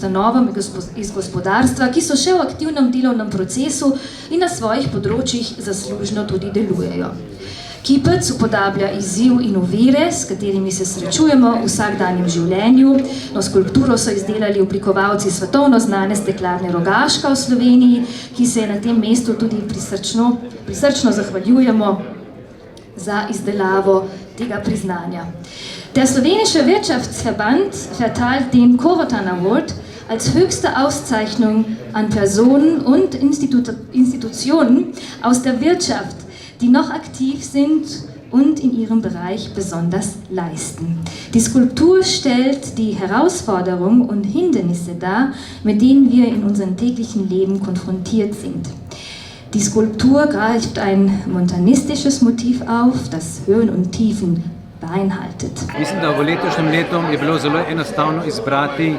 ustanovam iz gospodarstva, ki so še v aktivnem delovnem procesu in na svojih področjih zaslužno tudi delujejo. Kipec upodablja izziv in ovire, s katerimi se srečujemo v vsakdanjem življenju. No, skulpturo so izdelali oblikovalci svetovno znane steklarne Rogaška v Sloveniji, ki se je na tem mestu tudi prisrčno zahvaljujemo za izdelavo tega priznanja. Der slowenische Wirtschaftsverband verteilt den Korotan Award als höchste Auszeichnung an Personen und Institutionen aus der Wirtschaft, die noch aktiv sind und in ihrem Bereich besonders leisten. Die Skulptur stellt die Herausforderungen und Hindernisse dar, mit denen wir in unserem täglichen Leben konfrontiert sind. Die Skulptur greift ein montanistisches Motiv auf, das Höhen und Tiefen beinhaltet. Mislim, da v letošnjem letu je bilo zelo enostavno izbrati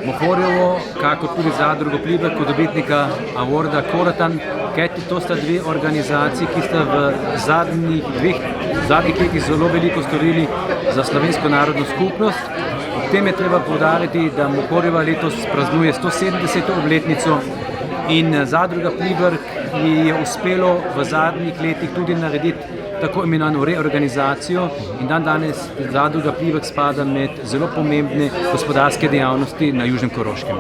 Mohorjevo, kako tudi zadrugo Pliberk kot dobitnika awarda Korotan, kajti to sta dve organizaciji, ki sta v zadnjih letih zelo veliko storili za slovensko narodno skupnost. Ob tem je treba poudariti, da Mohorjeva letos praznuje 170. obletnico in zadruga Pliberk ji je uspelo v zadnjih letih tudi narediti tako imenovano reorganizacijo in danes zadruga Pliberk spada med zelo pomembne gospodarske dejavnosti na Južnem Koroškem.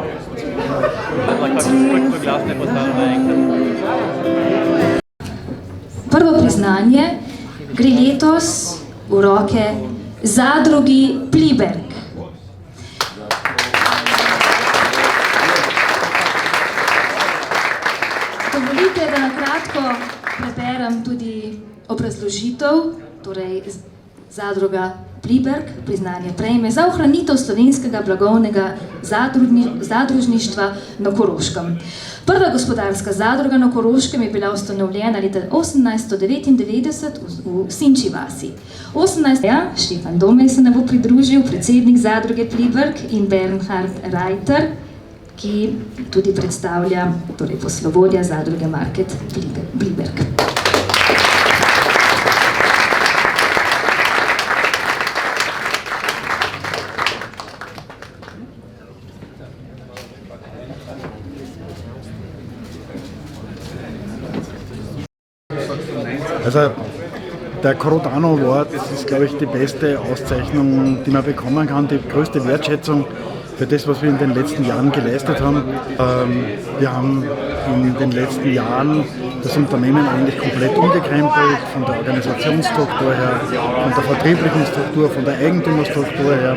Prvo priznanje gre letos v roke zadrugi Pliberk. Dovolite, da na kratko preberem tudi obrazložitev, torej zadruga Pliberk priznanje prejme za ohranitev slovenskega blagovnega zadružništva na Koroškem. Prva gospodarska zadruga na Koroškem je bila ustanovljena leta 1899 v Sinči vasi. 18. Štefan Domej se nam bo pridružil, predsednik zadruge Pliberk, in Bernhard Reiter, ki tudi predstavlja poslovodja zadruge Market Pliberk. Also der Korotan Award ist, glaube ich, die beste Auszeichnung, die man bekommen kann, die größte Wertschätzung für das, was wir in den letzten Jahren geleistet haben. Wir haben in den letzten Jahren das Unternehmen eigentlich komplett umgekrempelt, von der Organisationsstruktur her, von der vertrieblichen Struktur, von der Eigentümerstruktur her.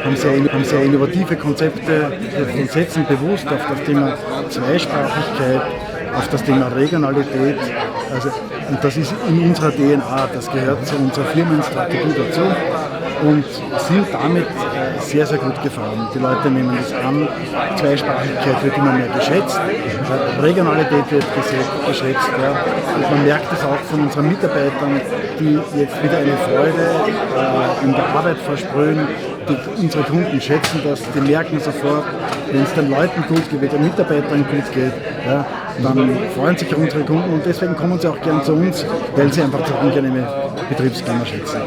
Haben sehr innovative Konzepte und setzen bewusst auf das Thema Zweisprachigkeit, auf das Thema Regionalität. Und das ist in unserer DNA, das gehört zu unserer Firmenstrategie dazu und sind damit sehr, sehr gut gefahren. Die Leute nehmen das an, Zweisprachigkeit wird immer mehr geschätzt, Regionalität wird geschätzt. Ja. Und man merkt es auch von unseren Mitarbeitern, die jetzt wieder eine Freude in der Arbeit versprühen, die unsere Kunden schätzen das, die merken sofort, wenn es den Leuten gut geht, wenn den Mitarbeitern gut geht, ja, dann freuen sich unsere Kunden und deswegen kommen sie auch gern zu uns, weil sie einfach die angenehme Betriebsklima schätzen.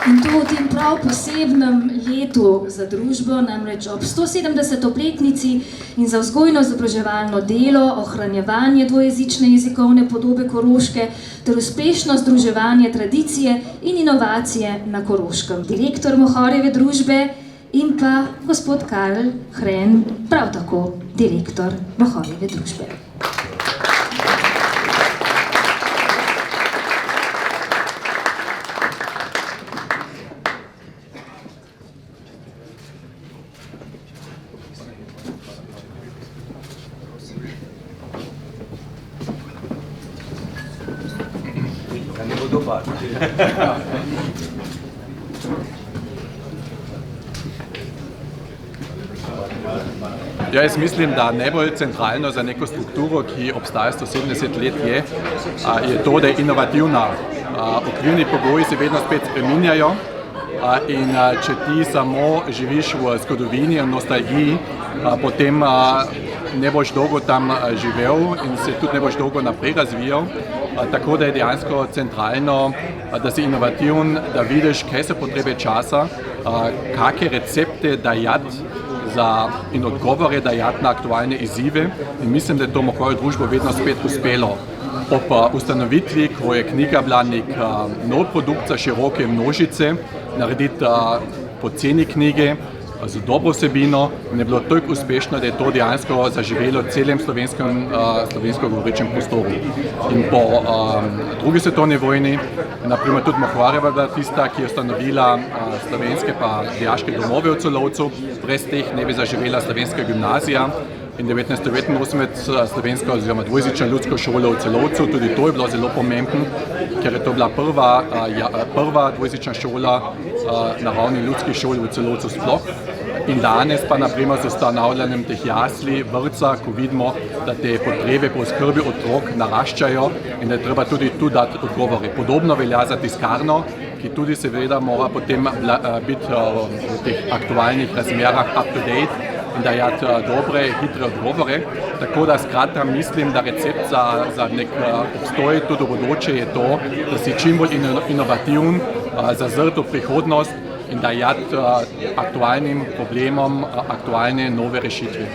In to v tem prav posebnem letu za družbo, namreč ob 170. obletnici in za vzgojno-izobraževalno delo, ohranjevanje dvojezične jezikovne podobe Koroške ter uspešno združevanje tradicije in inovacije na Koroškem. Direktor Mohorjeve družbe in pa gospod Karl Hren, prav tako direktor Mohorjeve družbe. Ja, jaz mislim, da najbolj centralno za neko strukturo, ki obstaja 170 let, je to, da je inovativna. Okvirni pogoji se vedno spet spreminjajo in če ti samo živiš v zgodovini in nostalgiji, potem ne boš dolgo tam živel in se tudi ne boš dolgo naprej razvijal. tako da je dejansko centralno, da si inovativen, da vidiš, kaj so potrebe časa, kakšne recepte dajati in odgovore dajati na aktualne izzive. In mislim, da je to mojo družbo vedno spet uspelo. Ob ustanovitvi, ko je knjiga bila nek nov produkt za široke množice, narediti poceni knjige z dobro vsebino, in je bilo toliko uspešno, da je to dejansko zaživelo v celem slovensko govorečem prostoru. In po drugi svetovni vojni, naprimer tudi Mohvarjeva bila tista, ki je ustanovila slovenske pa dijaške domove v Celovcu, brez teh ne bi zaživela slovenska gimnazija. In 1989 slovenska oziroma dvojezična ljudska šola v Celovcu, tudi to je bilo zelo pomembno, ker je to bila prva dvojezična šola na ravni ljudskih šol v Celovcu sploh. In danes pa naprimer z ustanavljanjem teh jasli, vrtca, ko vidimo, da te potrebe po skrbi otrok naraščajo in da je treba tudi tu dati odgovore. Podobno velja za tiskarno, ki tudi seveda mora potem biti v teh aktualnih razmerah up to date in dajati dobre, hitre odgovore. Tako da skratka mislim, da recept za nek obstoj tudi v bodoče je to, da si čim bolj inovativen, zazrt v prihodnost in dajati aktualnim problemom aktualne nove rešitve.